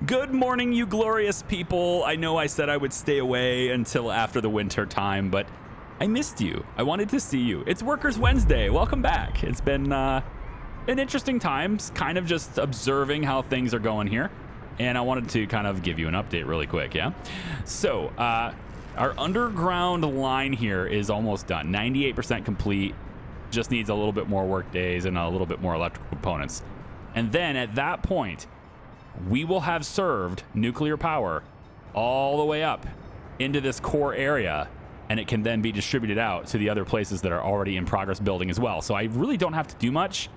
Good morning, you glorious people. I know I said I would stay away until after the winter time, but I missed you. I wanted to see you. It's Workers Wednesday. Welcome back. It's been an interesting time, kind of just observing how things are going here. And I wanted to kind of give you an update really quick, yeah? So, our underground line here is almost done. 98% complete. Just needs a little bit more work days and a little bit more electrical components. And then at that point, we will have served nuclear power all the way up into this core area, and it can then be distributed out to the other places that are already in progress building as well. So I really don't have to do much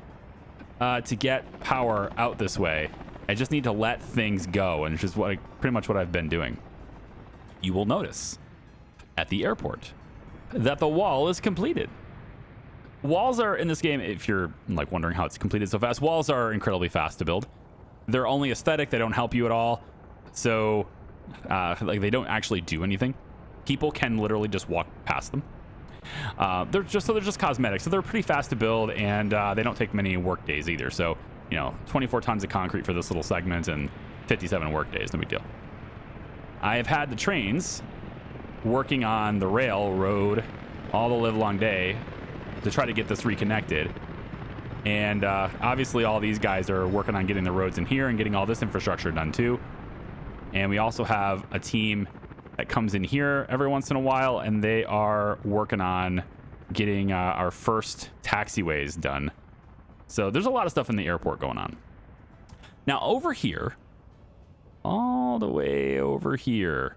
to get power out this way. I just need to let things go, and it's just pretty much what I've been doing. You will notice at the airport that the wall is completed. Walls are in this game, if you're like wondering how it's completed so fast, walls are incredibly fast to build. They're only aesthetic. They don't help you at all. So, like, they don't actually do anything. People can literally just walk past them. They're just cosmetic. So they're pretty fast to build, and they don't take many work days either. So, 24 tons of concrete for this little segment and 57 work days. No big deal. I have had the trains working on the railroad all the live long day to try to get this reconnected. And obviously all these guys are working on getting the roads in here and getting all this infrastructure done too. And we also have a team that comes in here every once in a while, and they are working on getting our first taxiways done. So there's a lot of stuff in the airport going on. Now over here, all the way over here,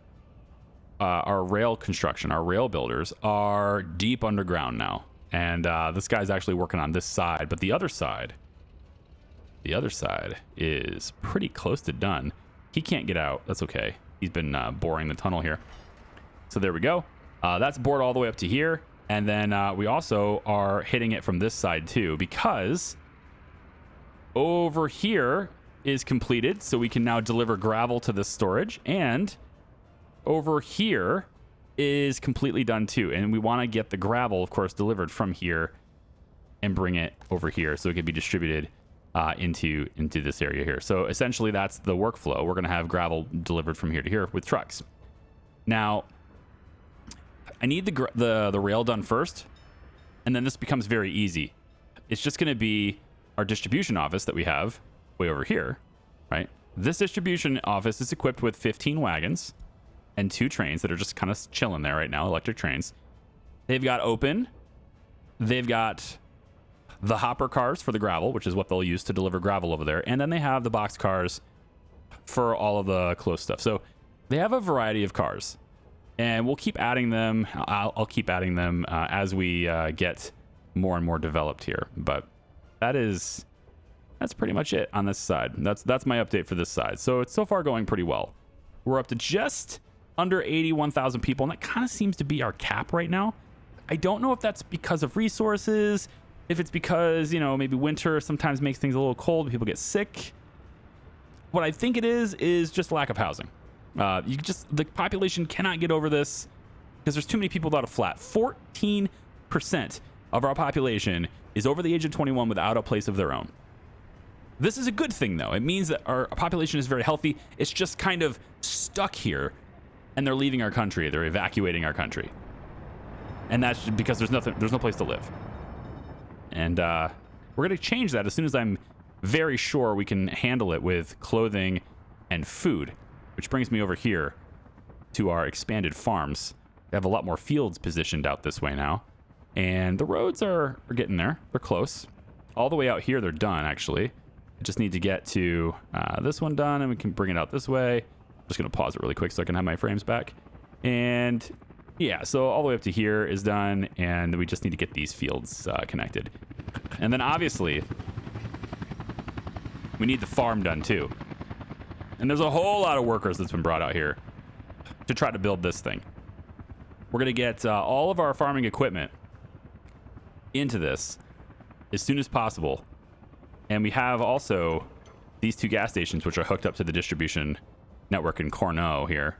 our rail construction, our rail builders are deep underground now. And this guy's actually working on this side, but the other side is pretty close to done. He can't get out. That's okay. He's been boring the tunnel here. So there we go. That's bored all the way up to here. And then we also are hitting it from this side too, because over here is completed. So we can now deliver gravel to this storage. And over here is completely done too, and we want to get the gravel, of course, delivered from here and bring it over here so it can be distributed into this area here. So essentially that's the workflow. We're going to have gravel delivered from here to here with trucks. Now I need the rail done first, and then this becomes very easy. It's just going to be our distribution office that we have way over here, right? This distribution office is equipped with 15 wagons and 2 trains that are just kind of chilling there right now, electric trains. They've got open. They've got the hopper cars for the gravel, which is what they'll use to deliver gravel over there. And then they have the box cars for all of the close stuff. So they have a variety of cars, and we'll keep adding them. I'll keep adding them as we get more and more developed here. But that's pretty much it on this side. That's my update for this side. So it's so far going pretty well. We're up to just under 81,000 people, and that kind of seems to be our cap right now. I don't know if that's because of resources, if it's because, maybe winter sometimes makes things a little cold, people get sick. What I think it is just lack of housing. The population cannot get over this because there's too many people without a flat. 14% of our population is over the age of 21 without a place of their own. This is a good thing, though. It means that our population is very healthy. It's just kind of stuck here, and they're leaving our country. They're evacuating our country. And that's because there's no place to live. And we're going to change that as soon as I'm very sure we can handle it with clothing and food, which brings me over here to our expanded farms. We have a lot more fields positioned out this way now. And the roads are getting there. They're close. All the way out here, they're done, actually. I just need to get to this one done, and we can bring it out this way. I'm just going to pause it really quick so I can have my frames back. And yeah, so all the way up to here is done, and we just need to get these fields connected. And then obviously, we need the farm done too. And there's a whole lot of workers that's been brought out here to try to build this thing. We're going to get all of our farming equipment into this as soon as possible. And we have also these 2 gas stations, which are hooked up to the distribution network in Cornell here.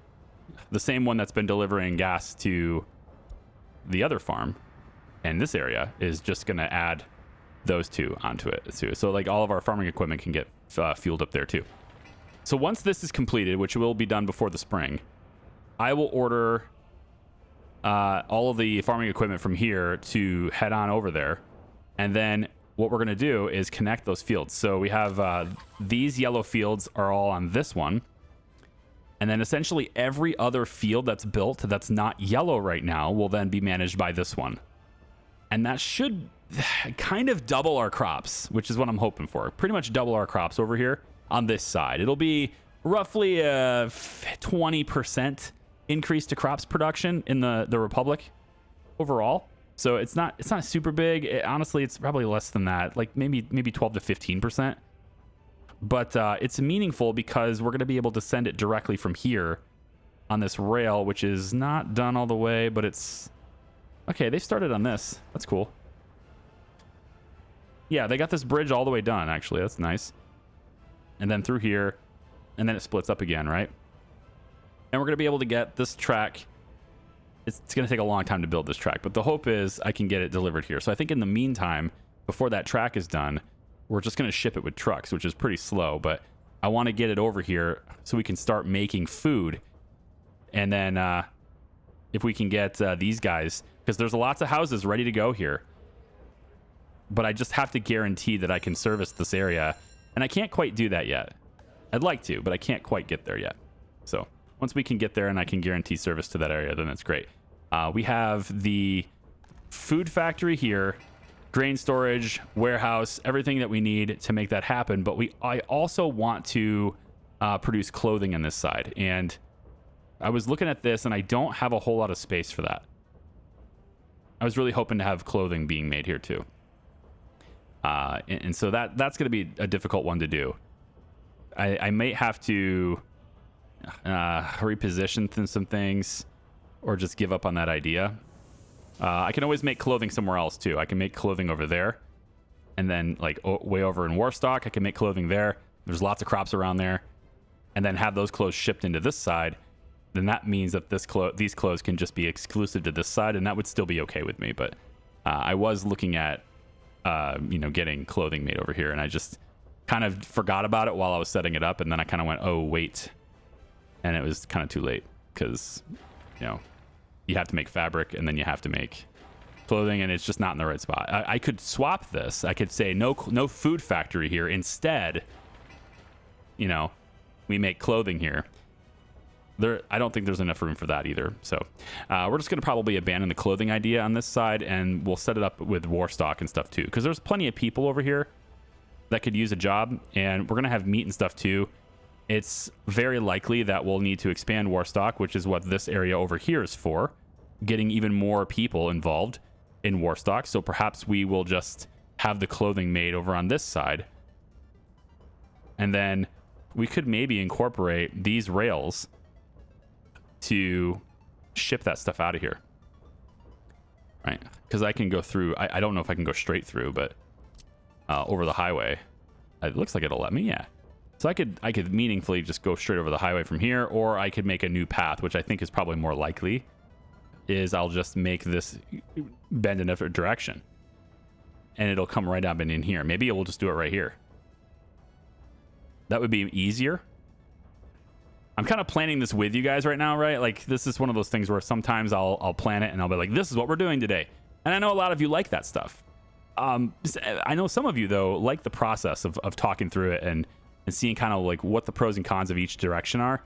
The same one that's been delivering gas to the other farm and this area is just going to add those 2 onto it too. So like all of our farming equipment can get fueled up there too. So once this is completed, which will be done before the spring, I will order all of the farming equipment from here to head on over there. And then what we're going to do is connect those fields. So we have these yellow fields are all on this one. And then essentially every other field that's built that's not yellow right now will then be managed by this one. And that should kind of double our crops, which is what I'm hoping for. Pretty much double our crops over here on this side. It'll be roughly a 20% increase to crops production in the Republic overall. So it's not super big. Honestly, it's probably less than that, like maybe 12 to 15%. But it's meaningful because we're going to be able to send it directly from here on this rail, which is not done all the way, but it's... Okay, they started on this. That's cool. Yeah, they got this bridge all the way done, actually. That's nice. And then through here, and then it splits up again, right? And we're going to be able to get this track. It's going to take a long time to build this track, but the hope is I can get it delivered here. So I think in the meantime, before that track is done, we're just going to ship it with trucks, which is pretty slow, but I want to get it over here so we can start making food. And then if we can get these guys, because there's lots of houses ready to go here, but I just have to guarantee that I can service this area, and I can't quite do that yet. I'd like to, but I can't quite get there yet. So once we can get there and I can guarantee service to that area, then that's great. We have the food factory here, grain storage, warehouse, everything that we need to make that happen. But I also want to produce clothing on this side. And I was looking at this and I don't have a whole lot of space for that. I was really hoping to have clothing being made here too. And so that's going to be a difficult one to do. I might have to reposition some things or just give up on that idea. I can always make clothing somewhere else too. I can make clothing over there, and then like way over in Warstock, I can make clothing there. There's lots of crops around there, and then have those clothes shipped into this side. Then that means that these clothes can just be exclusive to this side, and that would still be okay with me. But I was looking at getting clothing made over here, and I just kind of forgot about it while I was setting it up, and then I kind of went, oh wait, and it was kind of too late because you have to make fabric and then you have to make clothing, and it's just not in the right spot. I could swap this. I could say no food factory here. Instead, we make clothing here. I don't think there's enough room for that either. So we're just going to probably abandon the clothing idea on this side, and we'll set it up with Warstock and stuff too, because there's plenty of people over here that could use a job, and we're going to have meat and stuff too. It's very likely that we'll need to expand Warstock, which is what this area over here is for, getting even more people involved in Warstock. So perhaps we will just have the clothing made over on this side. And then we could maybe incorporate these rails to ship that stuff out of here. Right? Because I can go through, I don't know if I can go straight through, but over the highway. It looks like it'll let me, yeah. So I could meaningfully just go straight over the highway from here, or I could make a new path, which I think is probably more likely, is I'll just make this bend in a different direction. And it'll come right up and in here. Maybe we'll just do it right here. That would be easier. I'm kind of planning this with you guys right now, right? Like, this is one of those things where sometimes I'll plan it and I'll be like, this is what we're doing today. And I know a lot of you like that stuff. I know some of you, though, like the process of talking through it and seeing kind of like what the pros and cons of each direction are.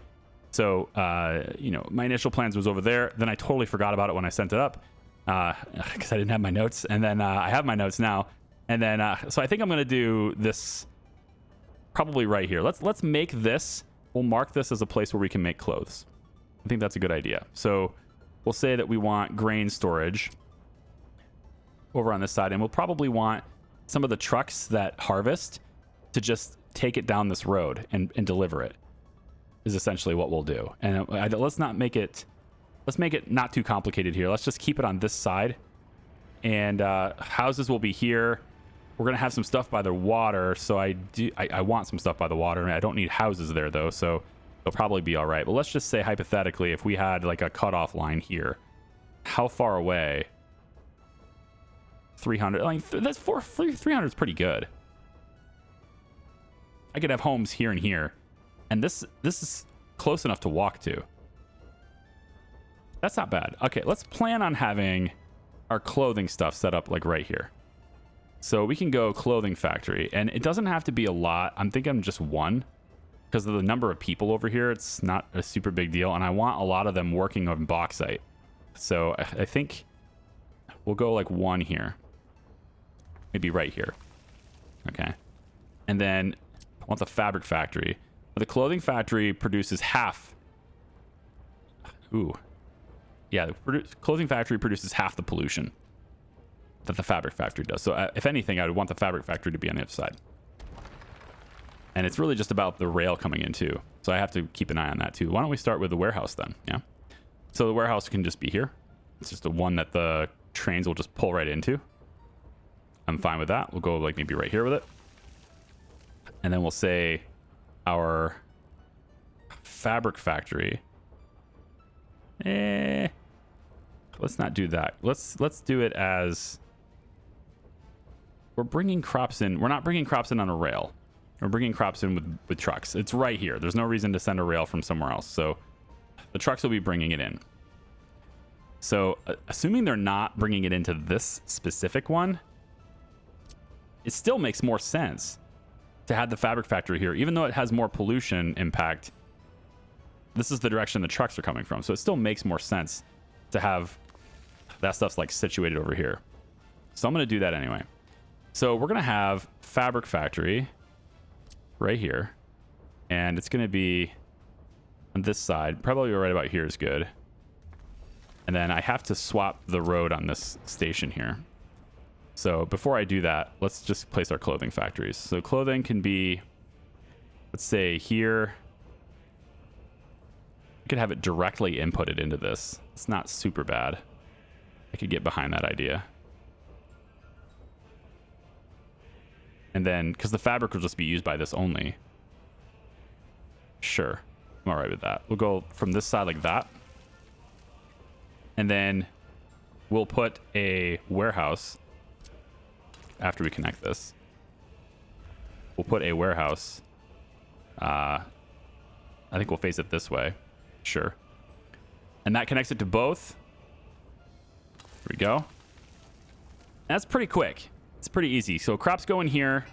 So, my initial plans was over there. Then I totally forgot about it when I sent it up because I didn't have my notes. And then I have my notes now. And then, so I think I'm going to do this probably right here. Let's make this. We'll mark this as a place where we can make clothes. I think that's a good idea. So we'll say that we want grain storage over on this side. And we'll probably want some of the trucks that harvest to just take it down this road and deliver it, is essentially what we'll do. And let's make it not too complicated here. Let's just keep it on this side. And houses will be here. We're going to have some stuff by the water. So I want some stuff by the water. I don't need houses there, though. So it'll probably be all right. But let's just say, hypothetically, if we had like a cutoff line here, how far away? 300. Like, that's 300 is pretty good. I could have homes here and here. And this is close enough to walk to. That's not bad. Okay, let's plan on having our clothing stuff set up like right here. So we can go clothing factory, and it doesn't have to be a lot. I'm thinking just one because of the number of people over here. It's not a super big deal, and I want a lot of them working on bauxite. So I think we'll go like one here, maybe right here. Okay, and then I want the fabric factory. The clothing factory produces half. Ooh, yeah, the clothing factory produces half the pollution that the fabric factory does. So if anything, I would want the fabric factory to be on the other side. And it's really just about the rail coming in too. So I have to keep an eye on that too. Why don't we start with the warehouse then? Yeah. So the warehouse can just be here. It's just the one that the trains will just pull right into. I'm fine with that. We'll go like maybe right here with it. And then we'll say our fabric factory. Let's not do that. Let's do it as we're bringing crops in. We're not bringing crops in on a rail. We're bringing crops in with trucks. It's right here. There's no reason to send a rail from somewhere else. So the trucks will be bringing it in. So assuming they're not bringing it into this specific one, it still makes more sense to have the fabric factory here, even though it has more pollution impact. This is the direction the trucks are coming from. So it still makes more sense to have that stuff's like situated over here. So I'm going to do that anyway. So we're going to have fabric factory right here, and it's going to be on this side. Probably right about here is good. And then I have to swap the road on this station here. So before I do that, let's just place our clothing factories. So clothing can be, let's say here. I could have it directly inputted into this. It's not super bad. I could get behind that idea. And then, because the fabric will just be used by this only. Sure. I'm all right with that. We'll go from this side like that. And then we'll put a warehouse after we connect this. We'll put a warehouse. I think we'll face it this way. Sure. And that connects it to both. There we go. That's pretty quick. It's pretty easy. So crops go in here.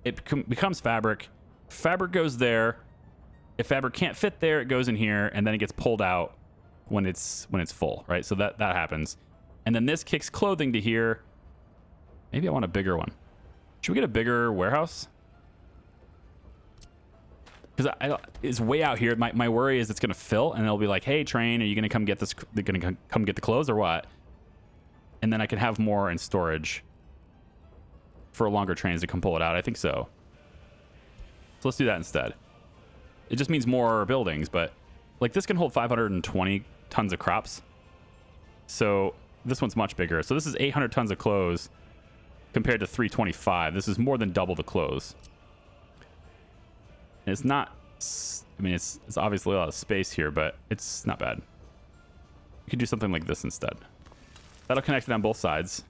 It becomes fabric. Fabric goes there. If fabric can't fit there, it goes in here, and then it gets pulled out when it's full, right? So that happens. And then this kicks clothing to here. Maybe I want a bigger one. Should we get a bigger warehouse? Because it's way out here. My worry is it's going to fill, and it'll be like, hey, train, are you going to come get this? They're going to come get the clothes or what? And then I can have more in storage for longer trains to come pull it out. I think so. So let's do that instead. It just means more buildings, but like this can hold 520 tons of crops. So this one's much bigger. So this is 800 tons of clothes compared to 325. This is more than double the clothes. And it's not, I mean, it's obviously a lot of space here, but it's not bad. You could do something like this instead. That'll connect it on both sides.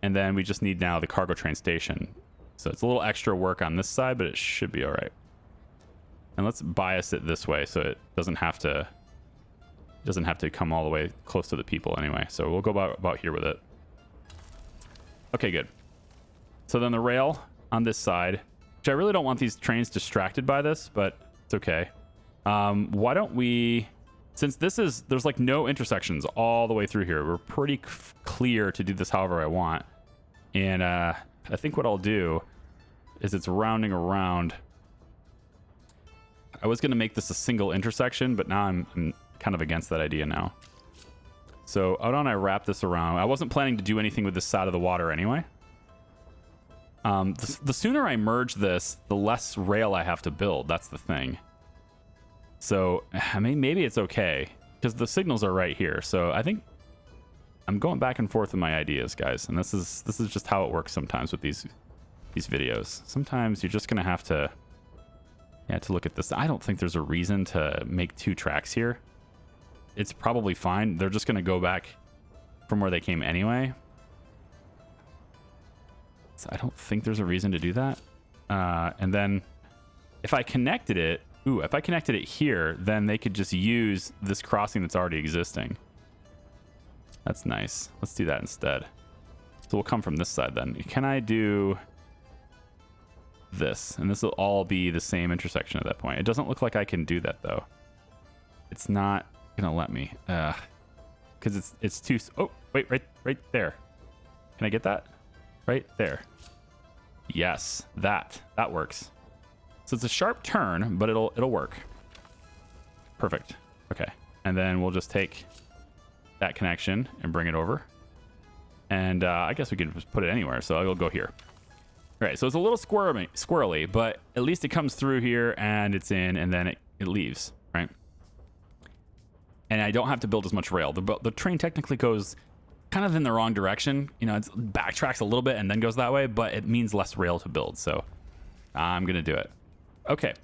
And then we just need now the cargo train station. So it's a little extra work on this side, but it should be all right. And let's bias it this way so it doesn't have to come all the way close to the people anyway. So we'll go about here with it. Okay, good. So then the rail on this side, which I really don't want these trains distracted by this, but it's okay. Why don't we, since there's like no intersections all the way through here, we're pretty clear to do this however I want. And I think what I'll do is it's rounding around. I was going to make this a single intersection, but now I'm kind of against that idea now. So why don't I wrap this around? I wasn't planning to do anything with this side of the water anyway. The sooner I merge this, the less rail I have to build. That's the thing. So, I mean, maybe it's okay because the signals are right here. So I think I'm going back and forth with my ideas, guys. And this is just how it works sometimes with these videos. Sometimes you're just going to have to look at this. I don't think there's a reason to make two tracks here. It's probably fine. They're just going to go back from where they came anyway. So I don't think there's a reason to do that. And then if I connected it, if I connected it here, then they could just use this crossing that's already existing. That's nice. Let's do that instead. So we'll come from this side then. Can I do this? And this will all be the same intersection at that point. It doesn't look like I can do that though. It's not gonna let me. Because it's too. Oh, wait, right there. Can I get that? Right there. Yes, that works. So it's a sharp turn, but it'll work. Perfect. Okay, and then we'll just take that connection and bring it over. And I guess we can just put it anywhere. So it'll go here. All right. So it's a little squirrely, but at least it comes through here and it's in, and then it leaves, right? And I don't have to build as much rail. The train technically goes kind of in the wrong direction. You know, it backtracks a little bit and then goes that way, but it means less rail to build. So I'm going to do it. Okay.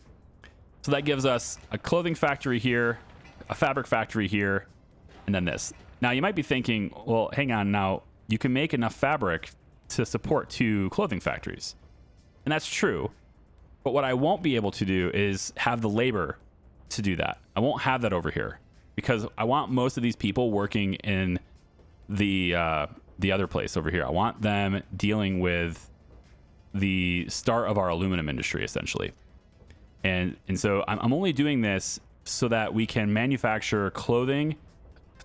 So that gives us a clothing factory here, a fabric factory here, and then this. Now you might be thinking, well, hang on now. You can make enough fabric to support 2 clothing factories. And that's true. But what I won't be able to do is have the labor to do that. I won't have that over here because I want most of these people working in the other place over here. I want them dealing with the start of our aluminum industry, essentially. And so I'm only doing this so that we can manufacture clothing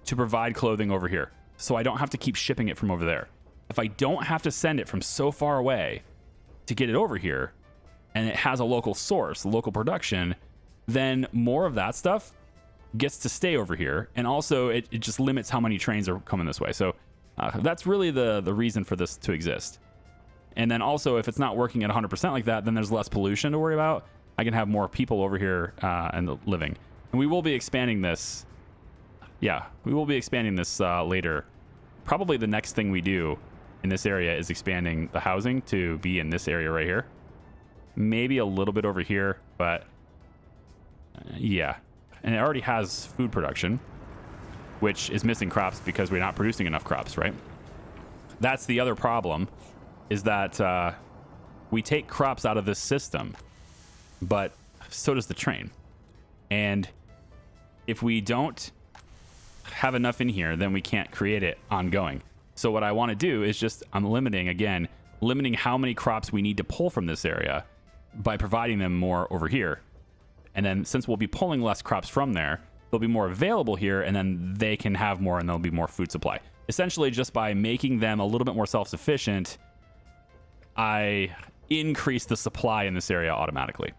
to provide clothing over here. So I don't have to keep shipping it from over there. If I don't have to send it from so far away to get it over here, and it has a local source, local production, then more of that stuff gets to stay over here. And also it just limits how many trains are coming this way. So that's really the reason for this to exist. And then also if it's not working at 100% like that, then there's less pollution to worry about. I can have more people over here and living. And we will be expanding this. Yeah, we will be expanding this later. Probably the next thing we do in this area is expanding the housing to be in this area right here. Maybe a little bit over here, but yeah. And it already has food production, which is missing crops because we're not producing enough crops, right? That's the other problem, is that we take crops out of this system, but so does the train. And if we don't have enough in here, then we can't create it ongoing. So what I want to do is just, I'm limiting how many crops we need to pull from this area by providing them more over here. And then since we'll be pulling less crops from there, they'll be more available here, and then they can have more and there'll be more food supply. Essentially, just by making them a little bit more self-sufficient, I increase the supply in this area automatically,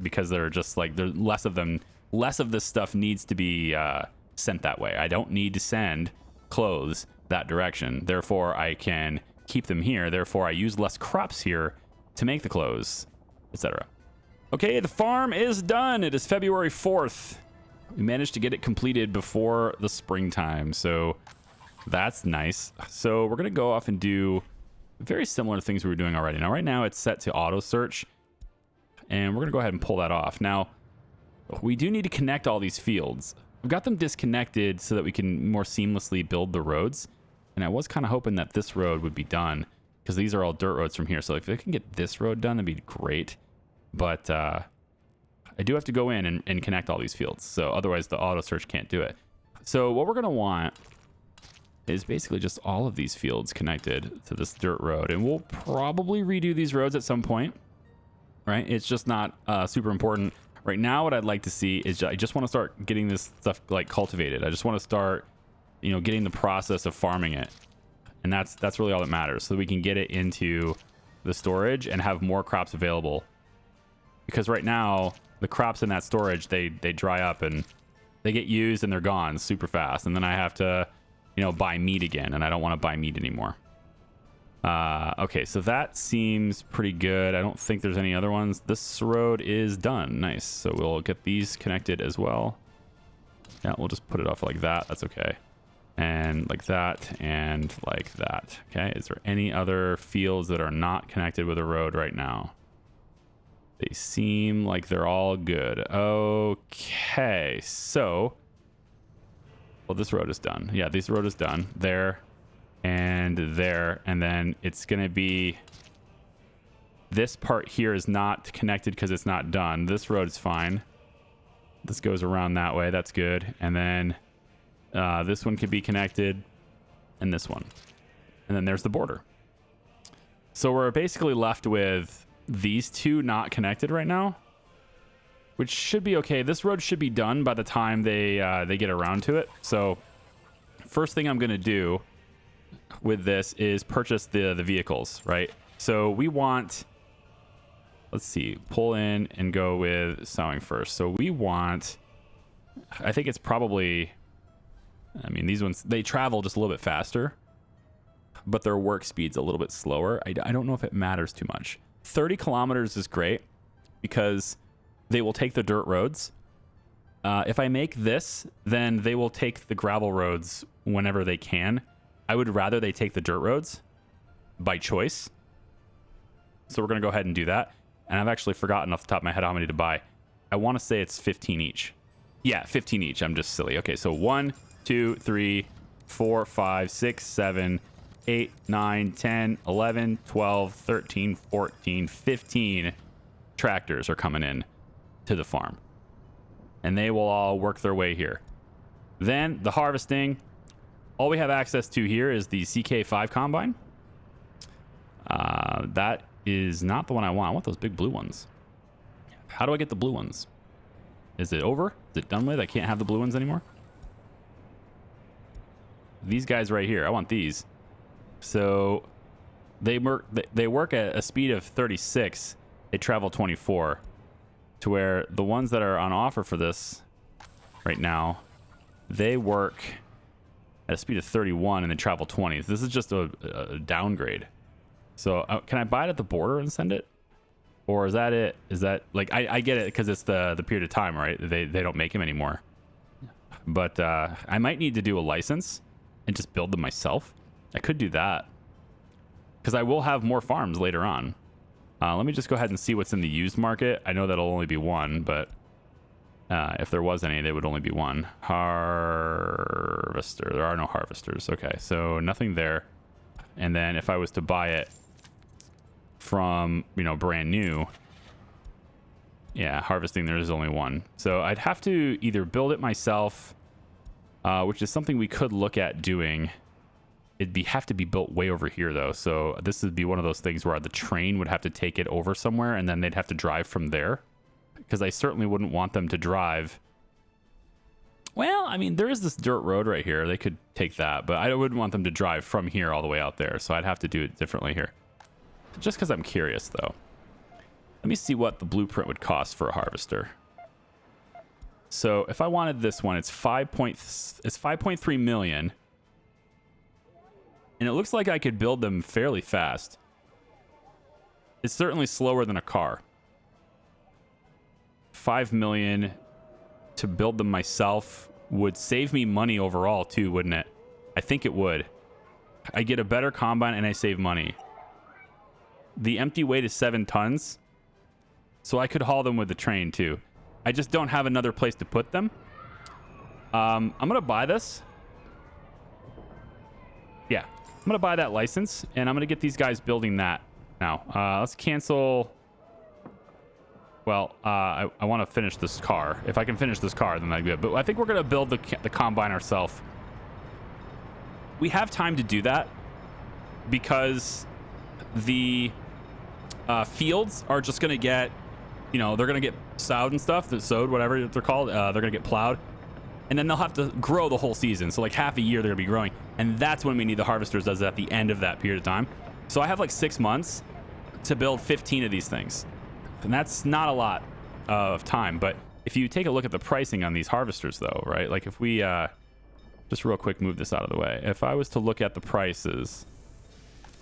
because they're just like, there's less of them. Less of this stuff needs to be sent that way. I don't need to send clothes that direction. Therefore, I can keep them here. Therefore, I use less crops here to make the clothes, etc. Okay, the farm is done. It is February 4th. We managed to get it completed before the springtime, so that's nice. So we're going to go off and do very similar to things we were doing already. Now, right now, it's set to auto search, and we're going to go ahead and pull that off. Now, we do need to connect all these fields. I've got them disconnected so that we can more seamlessly build the roads. And I was kind of hoping that this road would be done, because these are all dirt roads from here. So if I can get this road done, that'd be great. But I do have to go in and connect all these fields. So otherwise the auto search can't do it. So what we're going to want is basically just all of these fields connected to this dirt road. And we'll probably redo these roads at some point, right? It's just not super important. Right now, what I'd like to see is I just want to start getting this stuff like cultivated. I just want to start, getting the process of farming it. And that's really all that matters, so that we can get it into the storage and have more crops available. Because right now, the crops in that storage, they dry up and they get used and they're gone super fast. And then I have to, buy meat again, and I don't want to buy meat anymore. Okay, so that seems pretty good. I don't think there's any other ones. This road is done. Nice. So we'll get these connected as well. Yeah, we'll just put it off like that. That's okay. And like that and like that. Okay, is there any other fields that are not connected with a road right now? They seem like they're all good. Okay, so... Well, this road is done. Yeah, this road is done. There and there. And then it's going to be This part here is not connected because it's not done. This road is fine. This goes around that way. That's good. And then this one could be connected, and this one. And then there's the border. So we're basically left with these two not connected right now, which should be okay. This road should be done by the time they get around to it. So first thing I'm going to do with this is purchase the vehicles, right? So we want, let's see, pull in and go with sowing first. So we want, I think it's probably, I mean, these ones, they travel just a little bit faster, but their work speed's a little bit slower. I don't know if it matters too much. 30 kilometers is great because they will take the dirt roads. If I make this, then they will take the gravel roads whenever they can. I would rather they take the dirt roads by choice. So we're going to go ahead and do that. And I've actually forgotten off the top of my head how many to buy. I want to say it's 15 each. Yeah, 15 each. I'm just silly. Okay, so 1, 2, 3, 4, 5, 6, 7, 8, 9, 10, 11, 12, 13, 14, 15 tractors are coming in to the farm. And they will all work their way here. Then the harvesting. All we have access to here is the CK5 combine. That is not the one I want. I want those big blue ones. How do I get the blue ones? Is it over? Is it done with? I can't have the blue ones anymore? These guys right here. I want these. So they work at a speed of 36. They travel 24. To where the ones that are on offer for this right now, they work at a speed of 31 and they travel 20. This is just a downgrade. So can I buy it at the border and send it? Or is that it? Is that like, I get it because it's the period of time, right? They don't make them anymore. But I might need to do a license and just build them myself. I could do that because I will have more farms later on. Let me just go ahead and see what's in the used market. I know that'll only be one, but if there was any, they would only be one. Harvester. There are no harvesters. Okay, so nothing there. And then if I was to buy it from, you know, brand new, yeah, harvesting, there's only one. So I'd have to either build it myself, which is something we could look at doing. It'd have to be built way over here, though. So this would be one of those things where the train would have to take it over somewhere, and then they'd have to drive from there. Because I certainly wouldn't want them to drive. Well, I mean, there is this dirt road right here. They could take that, but I wouldn't want them to drive from here all the way out there. So I'd have to do it differently here. Just because I'm curious, though. Let me see what the blueprint would cost for a harvester. So if I wanted this one, it's 5.3 million. And it looks like I could build them fairly fast. It's certainly slower than a car. 5 million to build them myself would save me money overall too, wouldn't it? I think it would. I get a better combine and I save money. The empty weight is 7 tons. So I could haul them with the train too. I just don't have another place to put them. I'm going to buy this. Yeah. I'm going to buy that license, and I'm going to get these guys building that now. Let's cancel. Well, I want to finish this car. If I can finish this car, then that'd be good. But I think we're going to build the combine ourselves. We have time to do that because the fields are just going to get, you know, they're going to get sowed and stuff. Sowed, whatever they're called. They're going to get plowed. And then they'll have to grow the whole season. So like half a year, they're going to be growing. And that's when we need the harvesters, as at the end of that period of time. So I have like 6 months to build 15 of these things. And that's not a lot of time. But if you take a look at the pricing on these harvesters, though, right? Like if we just real quick move this out of the way. If I was to look at the prices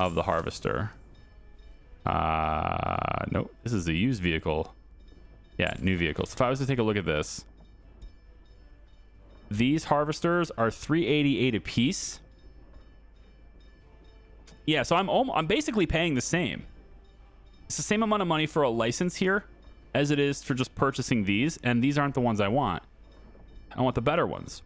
of the harvester. Nope, this is a used vehicle. Yeah, new vehicles. If I was to take a look at this. These harvesters are $388 a piece. Yeah, so I'm basically paying the same. It's the same amount of money for a license here as it is for just purchasing these, and these aren't the ones I want. I want the better ones.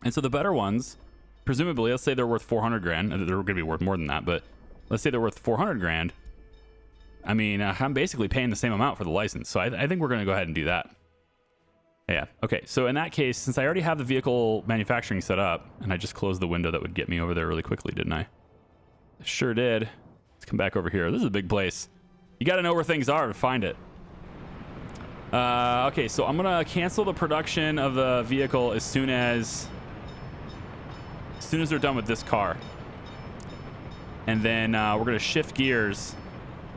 And so the better ones, presumably, let's say they're worth 400 grand. They're going to be worth more than that, but let's say they're worth 400 grand. I mean, I'm basically paying the same amount for the license, so I think we're going to go ahead and do that. Yeah. Okay. So in that case, since I already have the vehicle manufacturing set up, and I just closed the window that would get me over there really quickly, didn't I? Sure did. Let's come back over here. This is a big place. You got to know where things are to find it. Okay, so I'm going to cancel the production of the vehicle as soon as they're done with this car. And then we're going to shift gears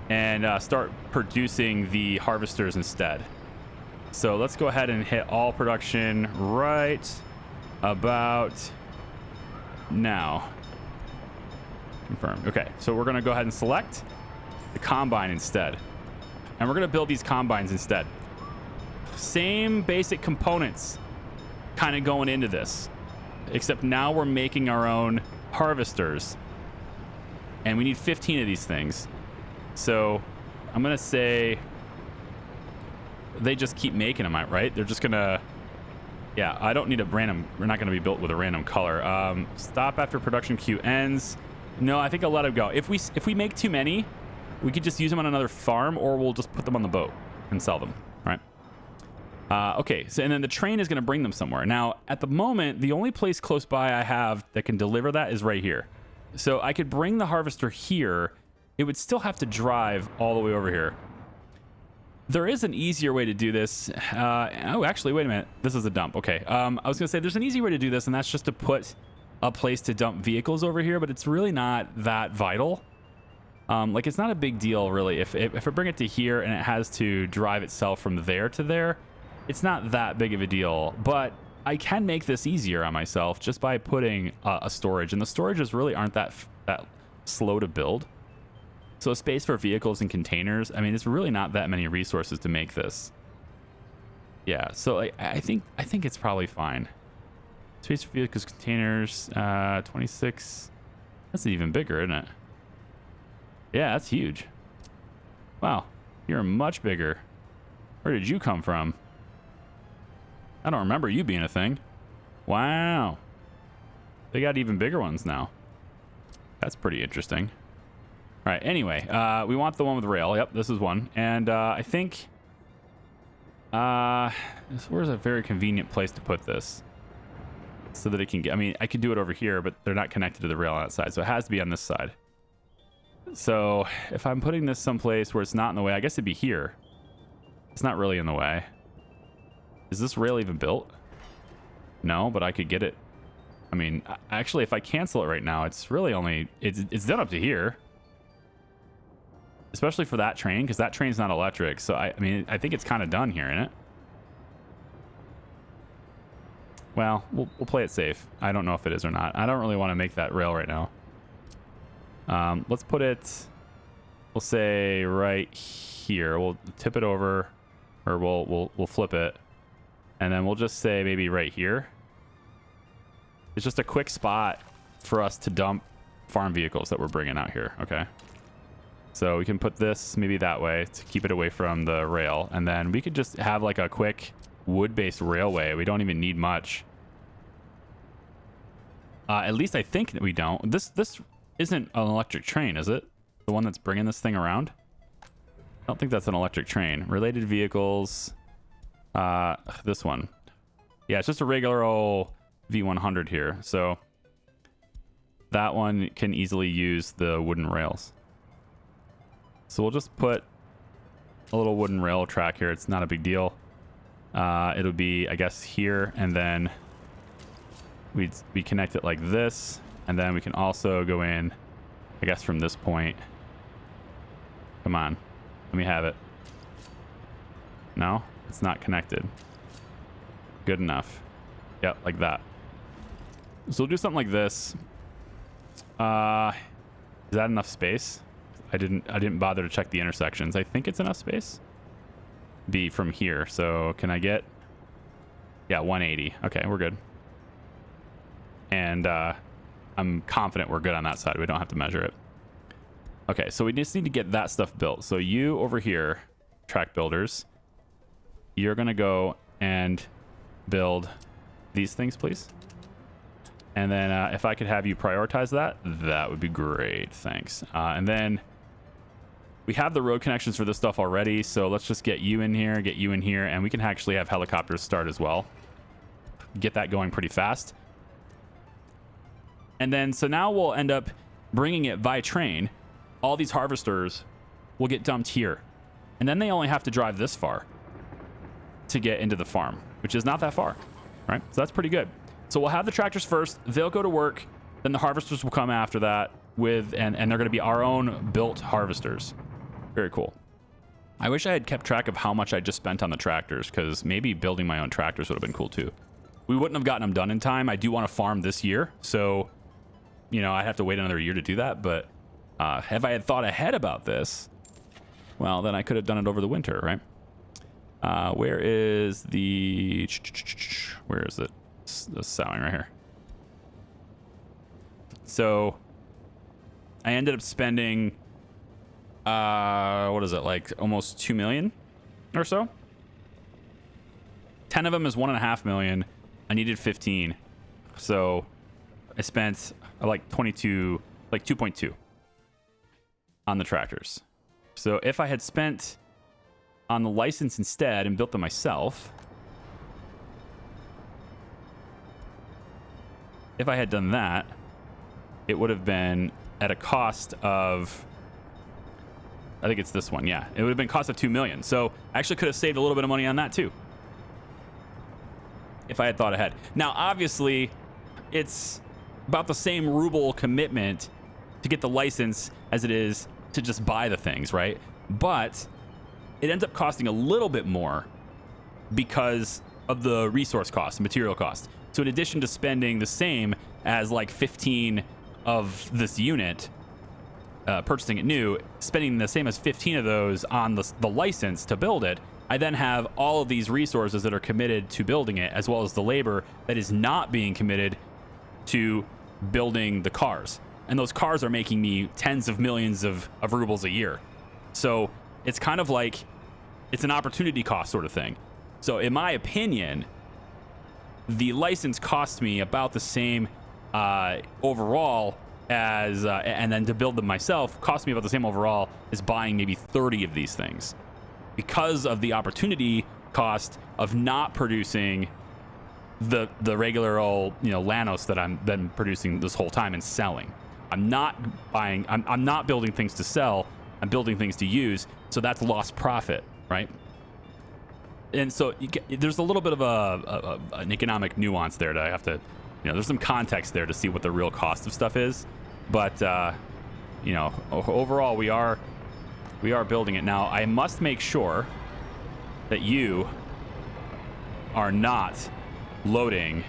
and start producing the harvesters instead. So let's go ahead and hit all production right about now. Confirm. Okay, so we're going to go ahead and select the combine instead. And we're going to build these combines instead. Same basic components kind of going into this, except now we're making our own harvesters. And we need 15 of these things. So I'm going to say they just keep making them, right? They're just going to... Yeah, I don't need a random... We're not going to be built with a random color. Stop after production queue ends. No, I think I'll let them go. If we make too many, we could just use them on another farm, or we'll just put them on the boat and sell them, right? Okay, so and then the train is going to bring them somewhere. Now, at the moment, the only place close by I have that can deliver that is right here. So I could bring the harvester here. It would still have to drive all the way over here. There is an easier way to do this. Oh, actually, wait a minute. This is a dump. Okay. I was going to say there's an easy way to do this, and that's just to put a place to dump vehicles over here, but it's really not that vital. Like, it's not a big deal, really. If I bring it to here and it has to drive itself from there to there, it's not that big of a deal. But I can make this easier on myself just by putting a storage, and the storages really aren't that slow to build. So space for vehicles and containers, I mean, it's really not that many resources to make this. Yeah, so I think it's probably fine. Space for vehicles, containers, 26. That's even bigger, isn't it? Yeah, that's huge. Wow, you're much bigger. Where did you come from? I don't remember you being a thing. Wow. They got even bigger ones now. That's pretty interesting. All right, anyway, we want the one with rail. Yep, this is one. And I think... where's a very convenient place to put this? So that it can get... I mean, I could do it over here, but they're not connected to the rail on that side. So it has to be on this side. So if I'm putting this someplace where it's not in the way, I guess it'd be here. It's not really in the way. Is this rail even built? No, but I could get it. I mean, actually, if I cancel it right now, it's really only... It's done up to here. Especially for that train, because that train's not electric. So, I mean, I think it's kind of done here, isn't it? Well, we'll play it safe. I don't know if it is or not. I don't really want to make that rail right now. Let's put it... We'll say right here. We'll tip it over, or we'll flip it. And then we'll just say maybe right here. It's just a quick spot for us to dump farm vehicles that we're bringing out here. Okay. So we can put this maybe that way to keep it away from the rail. And then we could just have like a quick wood-based railway. We don't even need much. At least I think that we don't. This isn't an electric train, is it? The one that's bringing this thing around? I don't think that's an electric train. Related vehicles. This one. Yeah, it's just a regular old V100 here. So that one can easily use the wooden rails. So we'll just put a little wooden rail track here. It's not a big deal. It'll be, I guess, here, and then we connect it like this, and then we can also go in, I guess, from this point. Come on, let me have it. No, it's not connected. Good enough. Yep, like that. So we'll do something like this. Is that enough space? I didn't bother to check the intersections. I think it's enough space. Be from here. So can I get... Yeah, 180. Okay, we're good. And I'm confident we're good on that side. We don't have to measure it. Okay, so we just need to get that stuff built. So you over here, track builders, you're going to go and build these things, please. And then if I could have you prioritize that, that would be great. Thanks. And then We have the road connections for this stuff already, so let's just get you in here, and we can actually have helicopters start as well. Get that going pretty fast. And then, so now we'll end up bringing it by train. All these harvesters will get dumped here. And then they only have to drive this far to get into the farm, which is not that far, right? So that's pretty good. So we'll have the tractors first. They'll go to work. Then the harvesters will come after that with, and they're going to be our own built harvesters. Very cool. I wish I had kept track of how much I just spent on the tractors, because maybe building my own tractors would have been cool too. We wouldn't have gotten them done in time. I do want to farm this year, so, you know, I'd have to wait another year to do that. But if I had thought ahead about this, well, then I could have done it over the winter, right? Where is the... Where is it? The sowing right here. So I ended up spending, what is it, like almost 2 million or so? 10 of them is 1.5 million. I needed 15. So I spent like 22, like 2.2 on the tractors. So if I had spent on the license instead and built them myself, if I had done that, it would have been at a cost of, I think it's this one, yeah. It would have been cost of 2 million. So I actually could have saved a little bit of money on that too, if I had thought ahead. Now, obviously, it's about the same ruble commitment to get the license as it is to just buy the things, right? But it ends up costing a little bit more because of the resource cost, material cost. So in addition to spending the same as like 15 of this unit, purchasing it new, spending the same as 15 of those on the license to build it, I then have all of these resources that are committed to building it, as well as the labor that is not being committed to building the cars. And those cars are making me tens of millions of rubles a year. So it's kind of like, it's an opportunity cost sort of thing. So in my opinion, the license cost me about the same overall as, and then to build them myself cost me about the same overall as buying maybe 30 of these things, because of the opportunity cost of not producing the regular old, you know, Lanos that I'm been producing this whole time and selling. I'm not buying, I'm not building things to sell. I'm building things to use. So that's lost profit, right? And so there's a little bit of an economic nuance there that I have to, you know, there's some context there to see what the real cost of stuff is. But, you know, overall, we are building it. Now, I must make sure that you are not loading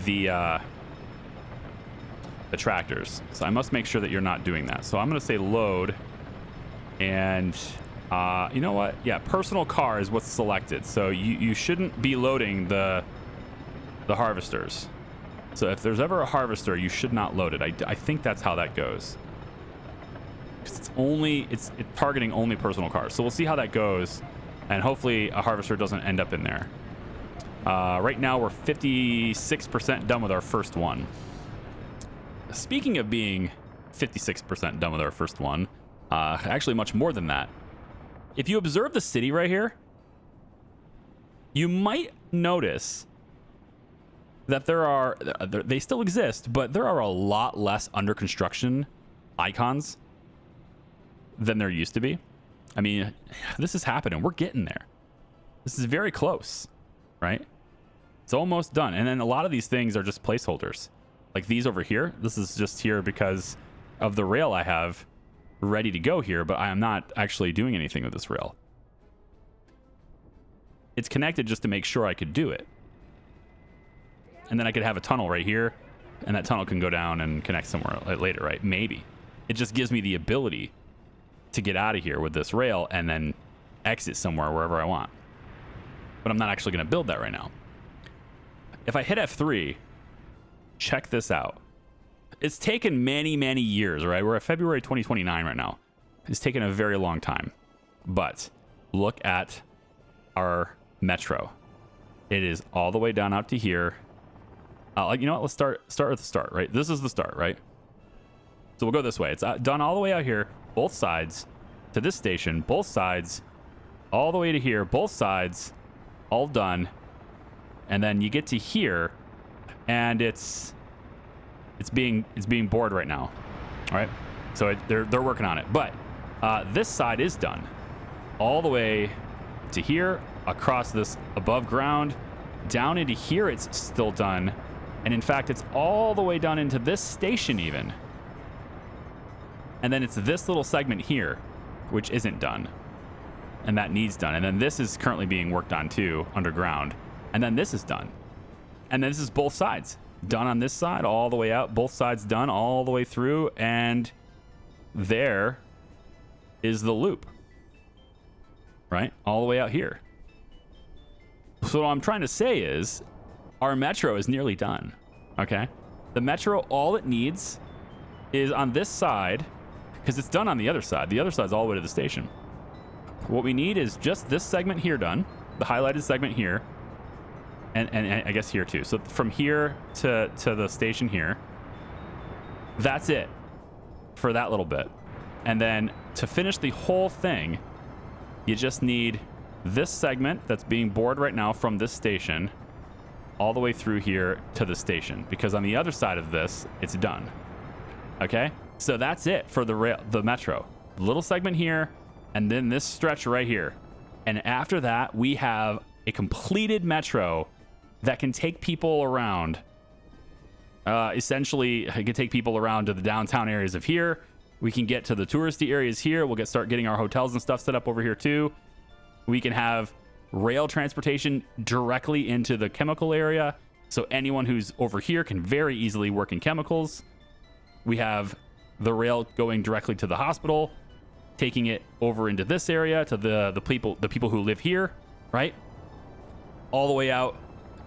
the tractors. So I must make sure that you're not doing that. So I'm going to say load, and you know what? Yeah, personal car is what's selected. So you shouldn't be loading the harvesters. So if there's ever a harvester, you should not load it. I think that's how that goes. Because it's targeting only personal cars. So we'll see how that goes, and hopefully a harvester doesn't end up in there. Right now we're 56% done with our first one. Speaking of being 56% done with our first one, actually much more than that. If you observe the city right here, you might notice that they still exist, but there are a lot less under construction icons than there used to be. I mean, this is happening. We're getting there. This is very close, right? It's almost done. And then a lot of these things are just placeholders. Like these over here, this is just here because of the rail I have ready to go here, but I am not actually doing anything with this rail. It's connected just to make sure I could do it. And then I could have a tunnel right here, and that tunnel can go down and connect somewhere later, right? Maybe. It just gives me the ability to get out of here with this rail and then exit somewhere wherever I want. But I'm not actually going to build that right now. If I hit F3, check this out. It's taken many, many years, right? We're at February 2029 right now. It's taken a very long time. But look at our metro. It is all the way down out to here. You know what? Let's start with the start, right? This is the start, right? So we'll go this way. It's done all the way out here, both sides. to this station, both sides, all the way to here, both sides, all done. And then you get to here, and it's being bored right now. All right, so they're working on it. But this side is done, all the way to here, across this above ground, down into here. It's still done, and in fact, it's all the way done into this station even. And then it's this little segment here, which isn't done, and that needs done. And then this is currently being worked on too, underground. And then this is done. And then this is both sides. Done on this side, all the way out. Both sides done all the way through. And there is the loop. Right? All the way out here. So what I'm trying to say is, our metro is nearly done. Okay? The metro, all it needs is on this side, because it's done on the other side. The other side's all the way to the station. What we need is just this segment here done, the highlighted segment here, and I guess here too. So from here to the station here, that's it for that little bit. And then to finish the whole thing, you just need this segment that's being bored right now from this station all the way through here to the station, because on the other side of this, it's done. Okay? So that's it for the metro. Little segment here, and then this stretch right here. And after that, we have a completed metro that can take people around. Essentially, it can take people around to the downtown areas of here. We can get to the touristy areas here. We'll start getting our hotels and stuff set up over here too. We can have rail transportation directly into the chemical area. So anyone who's over here can very easily work in chemicals. We have the rail going directly to the hospital, taking it over into this area to the people who live here, right? All the way out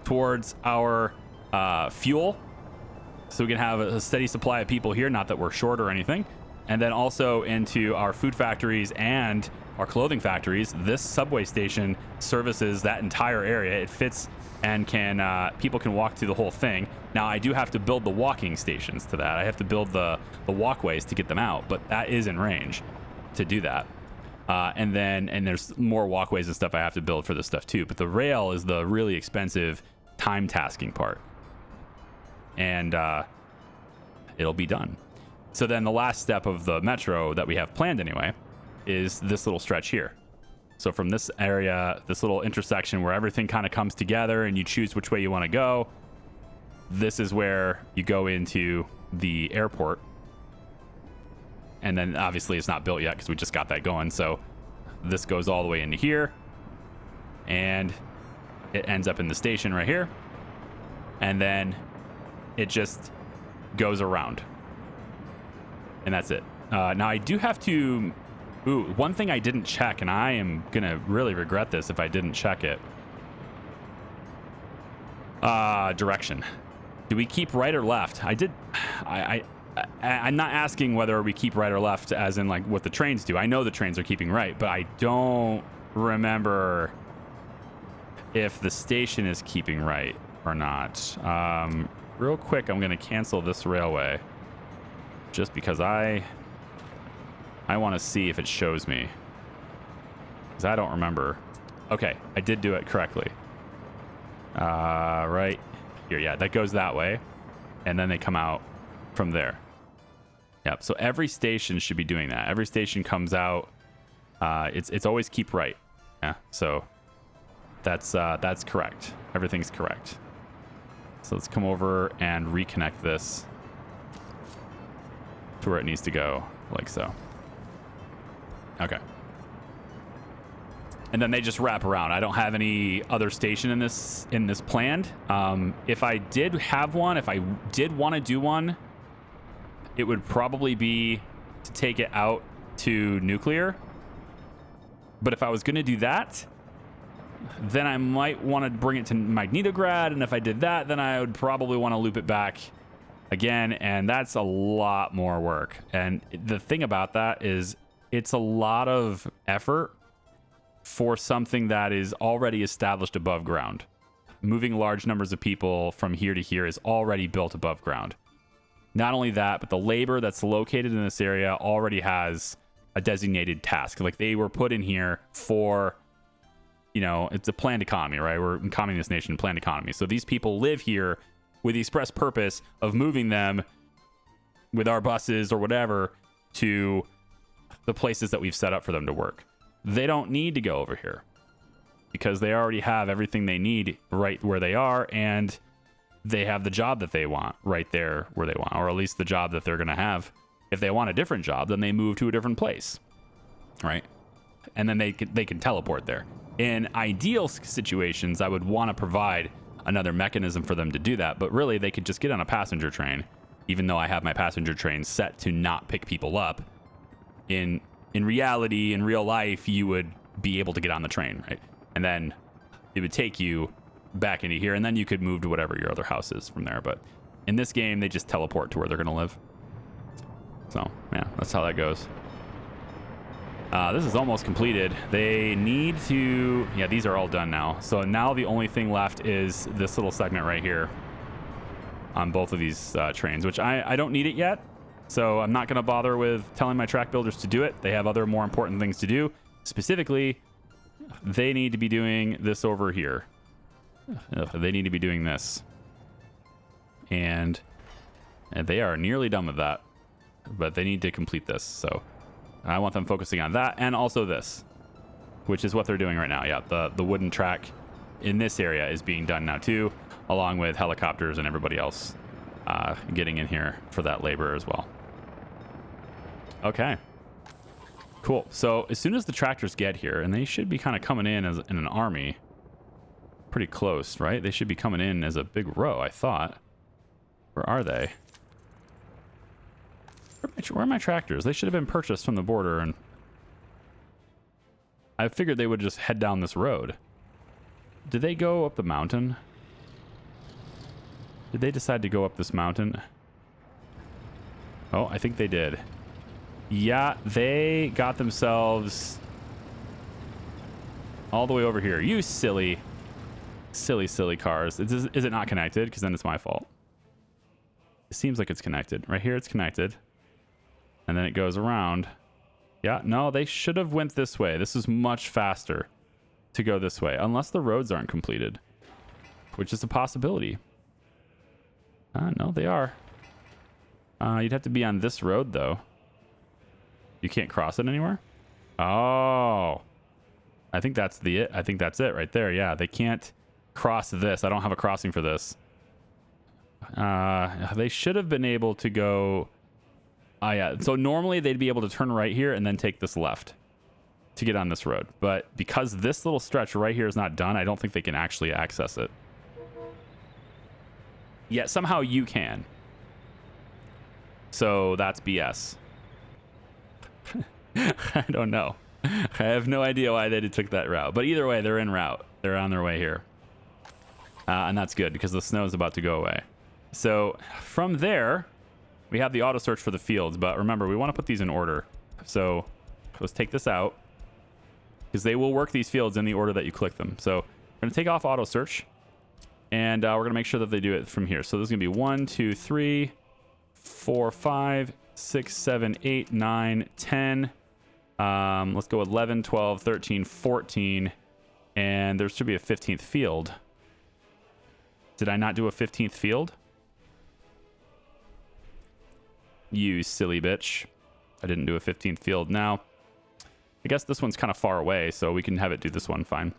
towards our fuel, so we can have a steady supply of people here, not that we're short or anything. And then also into our food factories and our clothing factories. This subway station services that entire area. It fits and people can walk through the whole thing. Now, I do have to build the walking stations to that. I have to build the walkways to get them out, but that is in range to do that. And there's more walkways and stuff I have to build for this stuff too. But the rail is the really expensive time tasking part. And it'll be done. So then the last step of the metro that we have planned anyway is this little stretch here. So from this area, this little intersection where everything kind of comes together and you choose which way you want to go, this is where you go into the airport. And then obviously it's not built yet because we just got that going. So this goes all the way into here, and it ends up in the station right here. And then it just goes around. And that's it. Now I do have to... Ooh, one thing I didn't check, and I am going to really regret this if I didn't check it. Direction. Do we keep right or left? I'm not asking whether we keep right or left as in like what the trains do. I know the trains are keeping right, but I don't remember if the station is keeping right or not. Real quick, I'm going to cancel this railway just because I want to see if it shows me, because I don't remember. Okay, I did do it correctly. Right here, yeah, that goes that way, and then they come out from there. Yep. So every station should be doing that. Every station comes out. It's always keep right. Yeah. So that's correct. Everything's correct. So let's come over and reconnect this to where it needs to go, like so. Okay. And then they just wrap around. I don't have any other station in this planned. If I did have one, if I did want to do one, it would probably be to take it out to nuclear. But if I was going to do that, then I might want to bring it to Magnitograd. And if I did that, then I would probably want to loop it back again. And that's a lot more work. And the thing about that is it's a lot of effort for something that is already established above ground. Moving large numbers of people from here to here is already built above ground. Not only that, but the labor that's located in this area already has a designated task. Like they were put in here for, you know, it's a planned economy, right? We're a communist nation, planned economy. So these people live here with the express purpose of moving them with our buses or whatever to the places that we've set up for them to work. They don't need to go over here because they already have everything they need right where they are, and they have the job that they want right there where they want, or at least the job that they're going to have. If they want a different job, then they move to a different place, right? And then they can teleport there. In ideal situations, I would want to provide another mechanism for them to do that, but really they could just get on a passenger train, even though I have my passenger train set to not pick people up. In reality, in real life, you would be able to get on the train, right? And then it would take you back into here, and then you could move to whatever your other house is from there. But in this game, they just teleport to where they're going to live. So, yeah, that's how that goes. This is almost completed. They need to... Yeah, these are all done now. So now the only thing left is this little segment right here on both of these trains, which I don't need it yet. So I'm not going to bother with telling my track builders to do it. They have other more important things to do. Specifically, they need to be doing this over here. They need to be doing this. And they are nearly done with that. But they need to complete this. So I want them focusing on that and also this, which is what they're doing right now. Yeah, the wooden track in this area is being done now too, along with helicopters and everybody else getting in here for that labor as well. Okay, cool. So as soon as the tractors get here, and they should be kind of coming in as in an army, pretty close, right? They should be coming in as a big row, I thought. Where are they? Where are my tractors? They should have been purchased from the border, and I figured they would just head down this road. Did they go up the mountain? Did they decide to go up this mountain? Oh, I think they did. Yeah, they got themselves all the way over here. You silly cars. Is it not connected? Because then it's my fault. It seems like it's connected. Right here it's connected. And then it goes around. Yeah, no, they should have went this way. This is much faster to go this way. Unless the roads aren't completed. Which is a possibility. No, they are. You'd have to be on this road, though. You can't cross it anywhere? Oh. I think that's it. I think that's it right there. Yeah, they can't cross this. I don't have a crossing for this. They should have been able to go... yeah. So normally they'd be able to turn right here and then take this left to get on this road. But because this little stretch right here is not done, I don't think they can actually access it. Yet somehow you can. So that's BS. I don't know. I have no idea why they took that route. But either way, they're en route. They're on their way here. And that's good because the snow is about to go away. So from there, we have the auto search for the fields. But remember, we want to put these in order. So let's take this out because they will work these fields in the order that you click them. So we're going to take off auto search. And we're going to make sure that they do it from here. So there's going to be 1, 2, 3, 4, 5, 6, 7, 8, 9, 10. Let's go 11, 12, 13, 14. And there should be a 15th field. Did I not do a 15th field? You silly bitch. I didn't do a 15th field. Now, I guess this one's kind of far away, so we can have it do this one fine.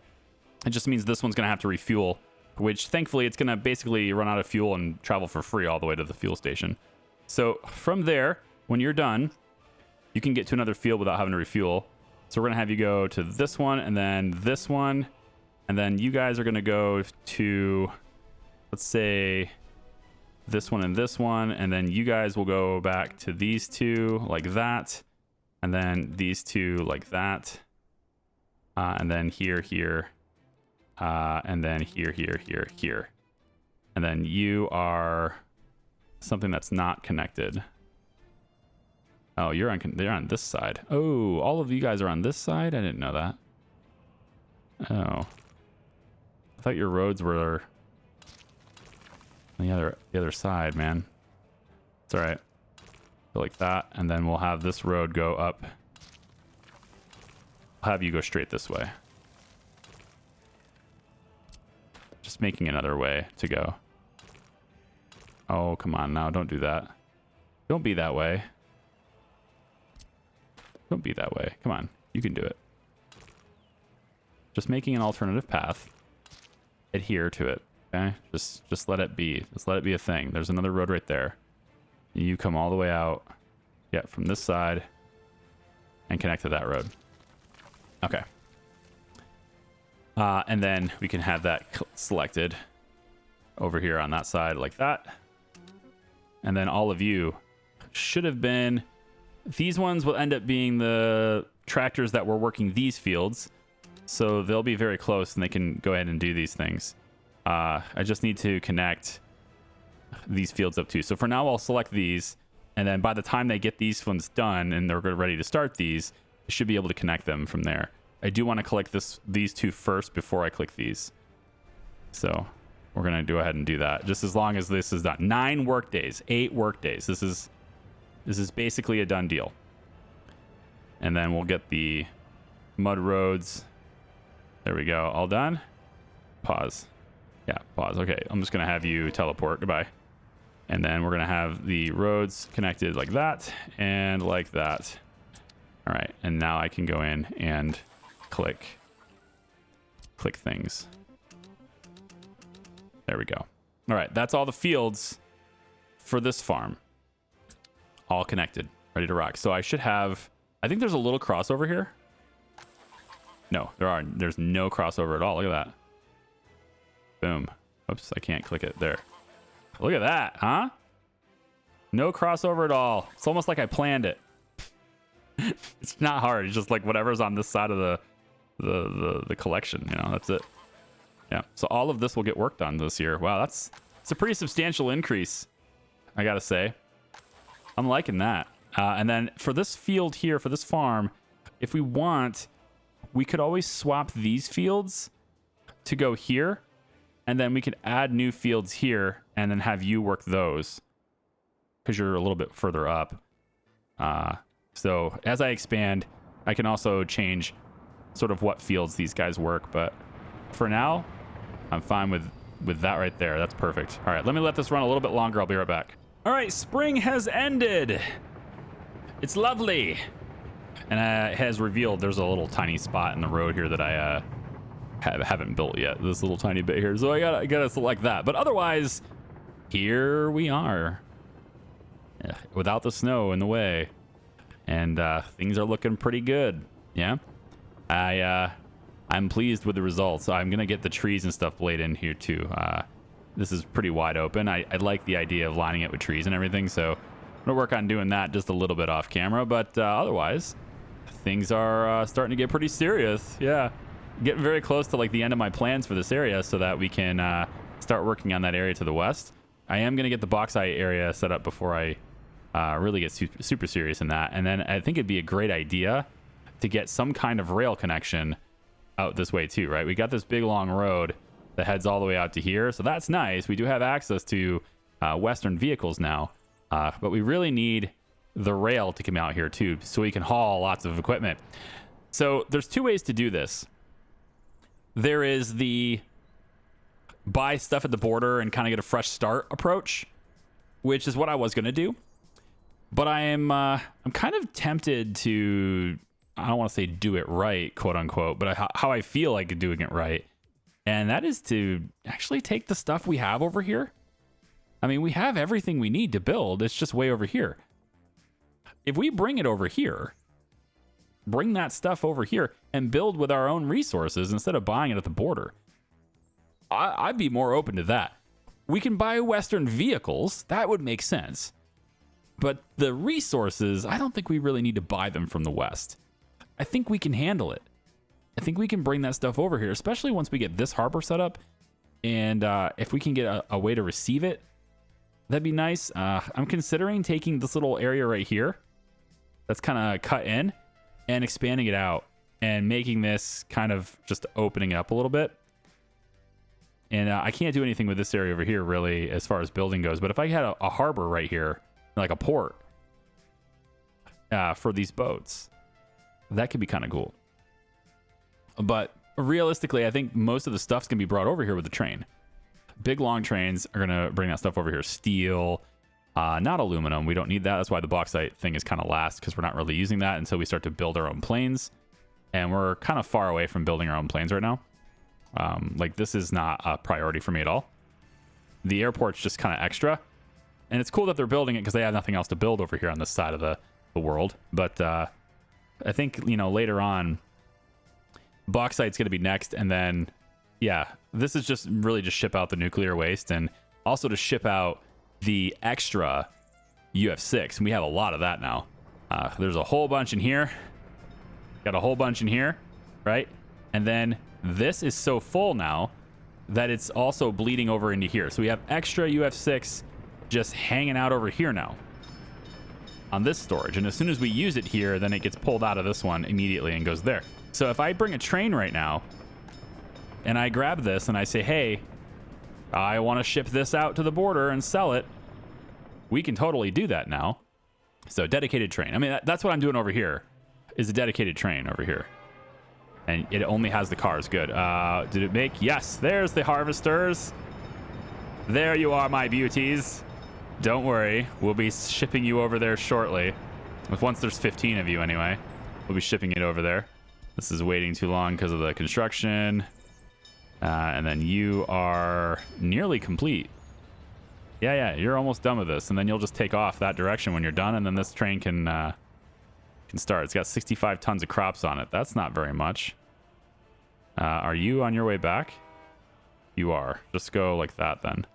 It just means this one's going to have to refuel, which thankfully it's going to basically run out of fuel and travel for free all the way to the fuel station. So from there, when you're done, you can get to another field without having to refuel. So we're going to have you go to this one and then this one. And then you guys are going to go to, let's say, this one and this one. And then you guys will go back to these two like that. And then these two like that. And then here, here. And then here, here, here, here. And then you are something that's not connected. Oh, they're on this side. Oh, all of you guys are on this side? I didn't know that. Oh. I thought your roads were on the other side, man. It's all right. Go like that, and then we'll have this road go up I'll have you go straight this way. Just making another way to go. Oh, come on now. Don't do that. Don't be that way. Don't be that way. Come on. You can do it. Just making an alternative path. Adhere to it. Okay? Just let it be. Just let it be a thing. There's another road right there. You come all the way out. Yeah, from this side. And connect to that road. Okay. And then we can have that selected over here on that side like that. And then all of you should have been... These ones will end up being the tractors that were working these fields. So they'll be very close and they can go ahead and do these things. I just need to connect these fields up too. So for now, I'll select these. And then by the time they get these ones done and they're ready to start these, I should be able to connect them from there. I do want to collect these two first before I click these. So we're going to go ahead and do that. Just as long as this is done. 9 work days, 8 work days. This is basically a done deal. And then we'll get the mud roads. There we go. All done. Pause. Yeah, pause. Okay, I'm just going to have you teleport. Goodbye. And then we're going to have the roads connected like that and like that. All right, and now I can go in and click things. There we go. All right, that's all the fields for this farm. All connected, ready to rock. So I should have, I think there's a little crossover here. No, there's no crossover at all. Look at that. Boom. Oops, I can't click it there. Look at that, huh? No crossover at all. It's almost like I planned it. It's not hard. It's just like whatever's on this side of the collection, you know, that's it. Yeah. So all of this will get worked on this year. Wow, it's a pretty substantial increase, I gotta say. I'm liking that. And then for this field here, for this farm, if we want, we could always swap these fields to go here, and then we could add new fields here and then have you work those because you're a little bit further up. So as I expand, I can also change sort of what fields these guys work. But for now, I'm fine with that right there. That's perfect. All right, let me let this run a little bit longer. I'll be right back. All right, spring has ended. It's lovely. And it has revealed there's a little tiny spot in the road here that I haven't built yet. This little tiny bit here. So I gotta select that. But otherwise, here we are. Without the snow in the way. And things are looking pretty good. Yeah. I'm pleased with the results. I'm gonna get the trees and stuff laid in here too. This is pretty wide open. I like the idea of lining it with trees and everything, so I'm gonna work on doing that just a little bit off camera. But otherwise, things are starting to get pretty serious. Yeah, getting very close to like the end of my plans for this area, so that we can start working on that area to the west. I am gonna get the bauxite area set up before I really get super serious in that. And then I think it'd be a great idea to get some kind of rail connection out this way too, right? We got this big long road that heads all the way out to here, so that's nice. We do have access to Western vehicles now, but we really need the rail to come out here too, so we can haul lots of equipment. So there's 2 ways to do this. There is the buy stuff at the border and kind of get a fresh start approach, which is what I was going to do. But I'm kind of tempted to, I don't want to say do it right, quote unquote, but how I feel like doing it right. And that is to actually take the stuff we have over here. I mean, we have everything we need to build. It's just way over here. If we bring it over here, bring that stuff over here and build with our own resources instead of buying it at the border, I'd be more open to that. We can buy Western vehicles. That would make sense. But the resources, I don't think we really need to buy them from the West. I think we can handle it. I think we can bring that stuff over here, especially once we get this harbor set up. And if we can get a way to receive it, that'd be nice. I'm considering taking this little area right here that's kind of cut in and expanding it out and making this kind of just opening up a little bit. And I can't do anything with this area over here really as far as building goes. But if I had a harbor right here, like a port for these boats, that could be kind of cool. But realistically, I think most of the stuff's going to be brought over here with the train. Big, long trains are going to bring that stuff over here. Steel, not aluminum. We don't need that. That's why the bauxite thing is kind of last, because we're not really using that until we start to build our own planes. And we're kind of far away from building our own planes right now. Like, this is not a priority for me at all. The airport's just kind of extra. And it's cool that they're building it because they have nothing else to build over here on this side of the world. But I think, you know, later on, bauxite's going to be next. And then, yeah, this is just really just ship out the nuclear waste and also to ship out the extra UF6. And we have a lot of that now. There's a whole bunch in here. Got a whole bunch in here, right? And then this is so full now that it's also bleeding over into here. So we have extra UF6 just hanging out over here now on this storage. And as soon as we use it here, then it gets pulled out of this one immediately and goes there. So if I bring a train right now and I grab this and I say, hey, I want to ship this out to the border and sell it, we can totally do that now. So dedicated train. I mean, that's what I'm doing over here, is a dedicated train over here. And it only has the cars. Good. Did it make? Yes, there's the harvesters. There you are, my beauties. Don't worry. We'll be shipping you over there shortly. Once there's 15 of you anyway, we'll be shipping it over there. This is waiting too long because of the construction. And then you are nearly complete. Yeah, you're almost done with this. And then you'll just take off that direction when you're done. And then this train can start. It's got 65 tons of crops on it. That's not very much. Are you on your way back? You are. Just go like that then.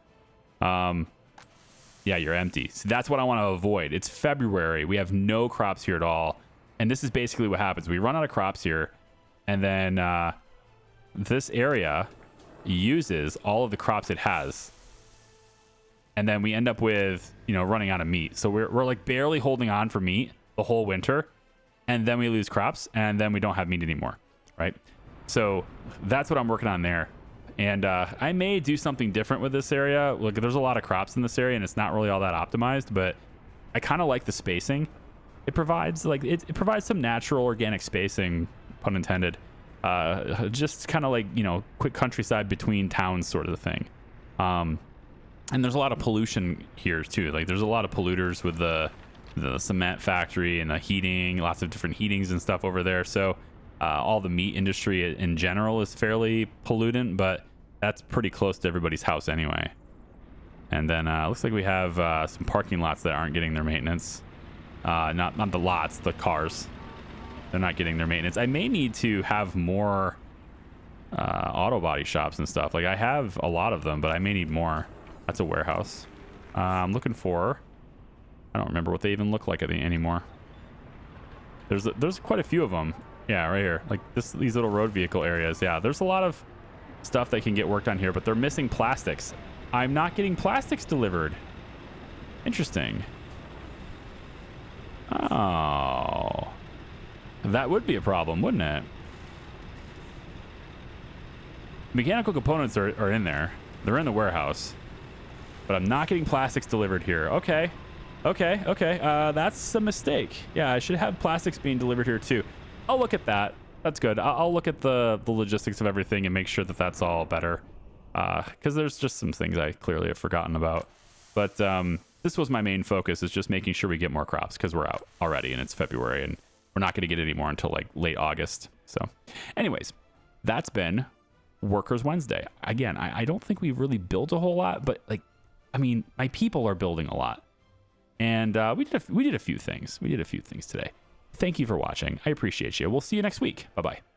Yeah, you're empty. So that's what I want to avoid. It's February. We have no crops here at all. And this is basically what happens. We run out of crops here. And then this area uses all of the crops it has. And then we end up with, you know, running out of meat. So we're like barely holding on for meat the whole winter. And then we lose crops. And then we don't have meat anymore. Right? So that's what I'm working on there. And I may do something different with this area. Look, there's a lot of crops in this area, and it's not really all that optimized, but I kind of like the spacing. It provides it provides some natural organic spacing, pun intended. Just kind of like, you know, quick countryside between towns sort of the thing. And there's a lot of pollution here too. Like there's a lot of polluters with the cement factory and the heating, lots of different heatings and stuff over there. So all the meat industry in general is fairly pollutant, but that's pretty close to everybody's house anyway. And then looks like we have some parking lots that aren't getting their maintenance. Not the lots, the cars. They're not getting their maintenance. I may need to have more auto body shops and stuff. Like I have a lot of them, but I may need more. That's a warehouse. I'm looking for, I don't remember what they even look like anymore. There's quite a few of them. Yeah, right here. Like these little road vehicle areas. Yeah, there's a lot of stuff that can get worked on here, but they're missing plastics. I'm not getting plastics delivered. Interesting. Oh. That would be a problem, wouldn't it? Mechanical components are in there. They're in the warehouse. But I'm not getting plastics delivered here. Okay. That's a mistake. Yeah, I should have plastics being delivered here too. I'll look at that. That's good. I'll look at the logistics of everything and make sure that that's all better. Because there's just some things I clearly have forgotten about. But this was my main focus, is just making sure we get more crops because we're out already and it's February and we're not going to get any more until like late August. So anyways, that's been Workers Wednesday. Again, I don't think we've really built a whole lot, but like, I mean, my people are building a lot. And we did a few things. We did a few things today. Thank you for watching. I appreciate you. We'll see you next week. Bye-bye.